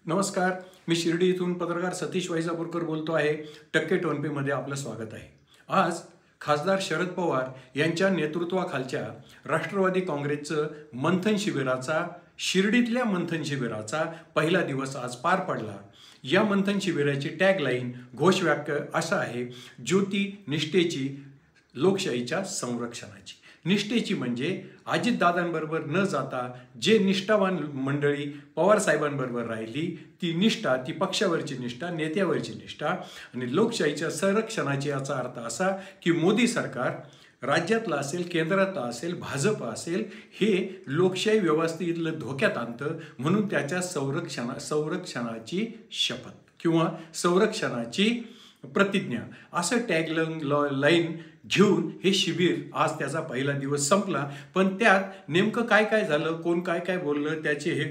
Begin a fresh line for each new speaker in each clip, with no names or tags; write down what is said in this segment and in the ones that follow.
नमस्कार, मी शिर्डी इथून पत्रकार सतीश वैजापूरकर बोलतो आहे। टक्के टोनपे मध्ये आपलं स्वागत आहे। आज खासदार शरद पवार यांच्या नेतृत्वाखालच्या राष्ट्रवादी काँग्रेसचं मंथन शिबिराचा शिर्डीतल्या मंथन शिबिराचा पहिला दिवस आज पार पडला। या मंथन शिबिराची टॅगलाईन घोषवाक्य असं आहे, ज्योती निष्ठेची, लोकशाहीच्या संरक्षणाची। निष्ठेची म्हणजे अजितदादांबरोबर न जाता जे निष्ठावान मंडळी पवार साहेबांबरोबर राहिली ती निष्ठा, ती पक्षावरची निष्ठा, नेत्यावरची निष्ठा। आणि लोकशाहीच्या संरक्षणाची याचा अर्थ असा की मोदी सरकार राज्यातला असेल, केंद्रातला असेल, भाजप असेल, हे लोकशाही व्यवस्थेतलं धोक्यात आणतं, म्हणून त्याच्या संरक्षणाची शपथ किंवा संरक्षणाची प्रतिज्ञा असं टॅगलाईन घेऊन हे शिबिर आज त्याचा पहिला दिवस संपला। पण त्यात नेमकं काय काय झालं, कोण काय काय बोललं, त्याचे हे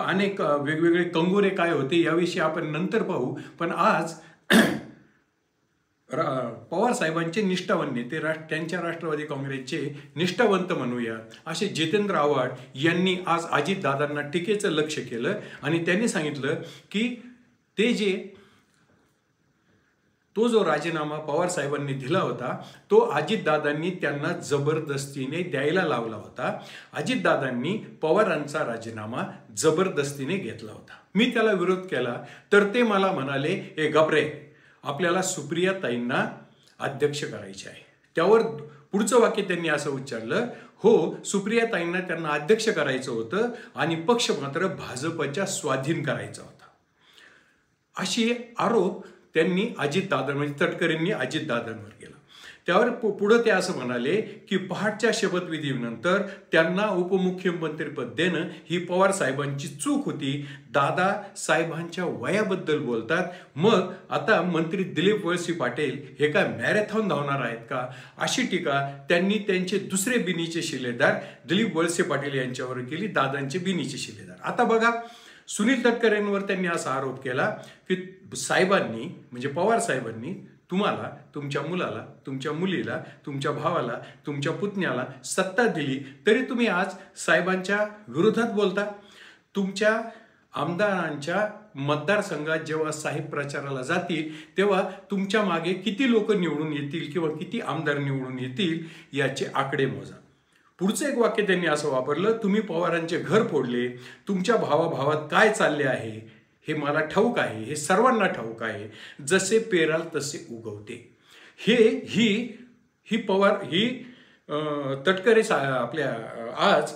अनेक वेगवेगळे कंगोरे काय होते याविषयी आपण नंतर पाहू। पण आज पवार साहेबांचे निष्ठावान नेते, त्यांच्या राष्ट्रवादी काँग्रेसचे निष्ठावंत म्हणूया असे जितेंद्र आव्हाड यांनी आज अजितदादांना टीकेचं लक्ष केलं आणि त्यांनी सांगितलं की तो जो राजीनामा पवार साहेबांनी दिला होता तो अजितदादांनी त्यांना जबरदस्तीने द्यायला लावला होता। अजितदादांनी पवारांचा राजीनामा जबरदस्तीने घेतला होता। मी त्याला विरोध केला तर ते मला म्हणाले, ए गबरे, आपल्याला सुप्रियाताईंना अध्यक्ष करायचे आहे। त्यावर पुढचं वाक्य त्यांनी असं उच्चारलं, हो, सुप्रियाताईंना त्यांना अध्यक्ष करायचं होतं आणि पक्ष मात्र भाजपच्या स्वाधीन करायचा होता। अशी आरोप त्यांनी म्हणजे तटकरेंनी अजितदादांवर केला। त्यावर पुढे ते असं म्हणाले की पहाटच्या शपथविधीनंतर त्यांना उपमुख्यमंत्रीपद देणं ही पवार साहेबांची चूक होती। दादा साहेबांच्या वयाबद्दल बोलतात, मग आता मंत्री दिलीप वळसे पाटील हे काय मॅरेथॉन धावणार आहेत का? अशी टीका त्यांनी त्यांचे दुसरे बिनीचे शिलेदार दिलीप वळसे पाटील यांच्यावर केली, दादांचे बिनीचे शिलेदार। आता बघा, सुनील तटकरेंवर त्यांनी असा आरोप केला की साहेबांनी म्हणजे पवार साहेबांनी तुम्हाला, तुमच्या मुलाला, तुमच्या मुलीला, तुमच्या भावाला, तुमच्या पुतण्याला सत्ता दिली तरी तुम्ही आज साहेबांच्या विरोधात बोलता। तुमच्या आमदारांच्या मतदारसंघात जेव्हा साहेब प्रचाराला जातील तेव्हा तुमच्या मागे किती लोक निवडून येतील किंवा किती आमदार निवडून येतील याचे आकडे मोजा। पुढचं एक वाक्य त्यांनी असं वापरलं, तुम्ही पवारांचे घर फोडले, तुमच्या भावाभावात काय चालले आहे हे मला ठाऊक आहे, हे सर्वांना ठाऊक आहे, जसे पेराल तसे उगवते। ही तटकरे आपल्या आज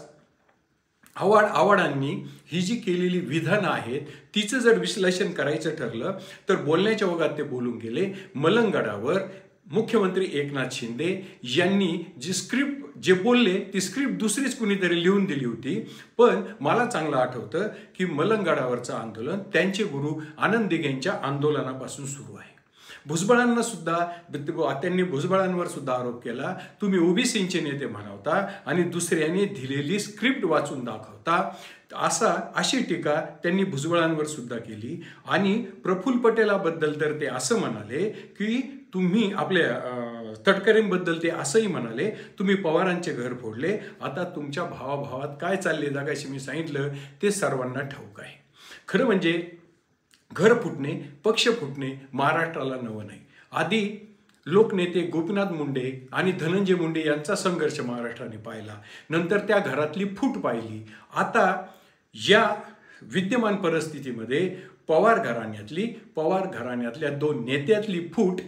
आव्हाडांनी ही जी केलेली विधानं आहेत तिचं जर विश्लेषण करायचं ठरलं तर बोलण्याच्या ओघात ते बोलून गेले। मलंगडावर मुख्यमंत्री एकनाथ शिंदे यांनी जे बोलले ती स्क्रिप्ट दुसरीच कुणीतरी लिहून दिली होती। पण मला चांगलं आठवतं की मलंगडावरचं आंदोलन त्यांचे गुरु आनंद दिघेंच्या आंदोलनापासून सुरू आहे। भुजबळांना सुद्धा त्यांनी भुजबळांवर सुद्धा आरोप केला, तुम्ही ओबीसींचे नेते म्हणावता आणि दुसऱ्यांनी दिलेली स्क्रिप्ट वाचून दाखवता, अशी टीका त्यांनी भुजबळांवर सुद्धा केली। आणि प्रफुल्ल पटेलाबद्दल तर ते असं म्हणाले की तुम्ही आपल्या तटकरेंबद्दल ते असंही म्हणाले, तुम्ही पवारांचे घर फोडले, आता तुमच्या भावाभावात काय चालले जागाशी मी सांगितलं ते सर्वांना ठाऊक आहे। खरं म्हणजे घर फुटणे, पक्ष फुटणे महाराष्ट्राला नवं नाही। आधी लोकनेते गोपीनाथ मुंडे आणि धनंजय मुंडे यांचा संघर्ष महाराष्ट्राने पाहिला, नंतर त्या घरातली फूट पाहिली। आता या विद्यमान परिस्थितीमध्ये पवार घराण्यातल्या दोन नेत्यातली फूट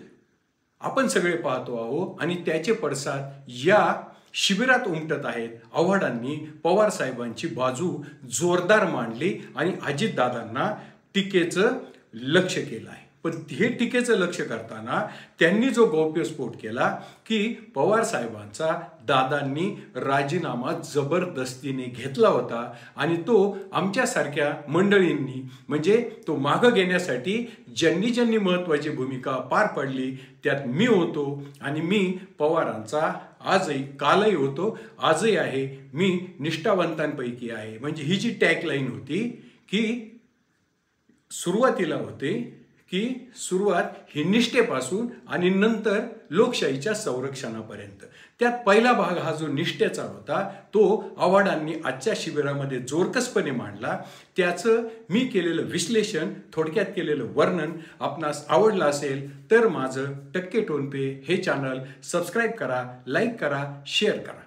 आपण सगळे पाहतो आहोत आणि त्याचे पडसाद या शिबिरात उमटत आहेत। आव्हाडांनी पवार साहेबांची बाजू जोरदार मांडली आणि अजितदादांना टीकेचं लक्ष केलं आहे। पण हे टीकेचं लक्ष करताना त्यांनी जो गौप्यस्फोट केला की पवार साहेबांचा दादांनी राजीनामा जबरदस्तीने घेतला होता आणि तो आमच्यासारख्या मंडळींनी म्हणजे तो मागं घेण्यासाठी ज्यांनी महत्त्वाची भूमिका पार पडली त्यात मी होतो आणि मी पवारांचा आजही, कालही होतो, आजही आहे, मी निष्ठावंतांपैकी आहे। म्हणजे ही जी टॅगलाईन होती की सुरुवातीला होते की सुरुवात ही निष्ठेपासून आणि नंतर लोकशाहीच्या संरक्षणापर्यंत. त्यात पहिला भाग हा जो निष्ठेचा होता तो आव्हाडांनी आजच्या शिबिरामध्ये जोरकसपणे मांडला. त्याचं मी केलेलं विश्लेषण, थोडक्यात केलेलं वर्णन आपणास आवडलं असेल तर माझं टक्के टोनपे हे चॅनल सबस्क्राईब करा, लाईक करा, शेअर करा.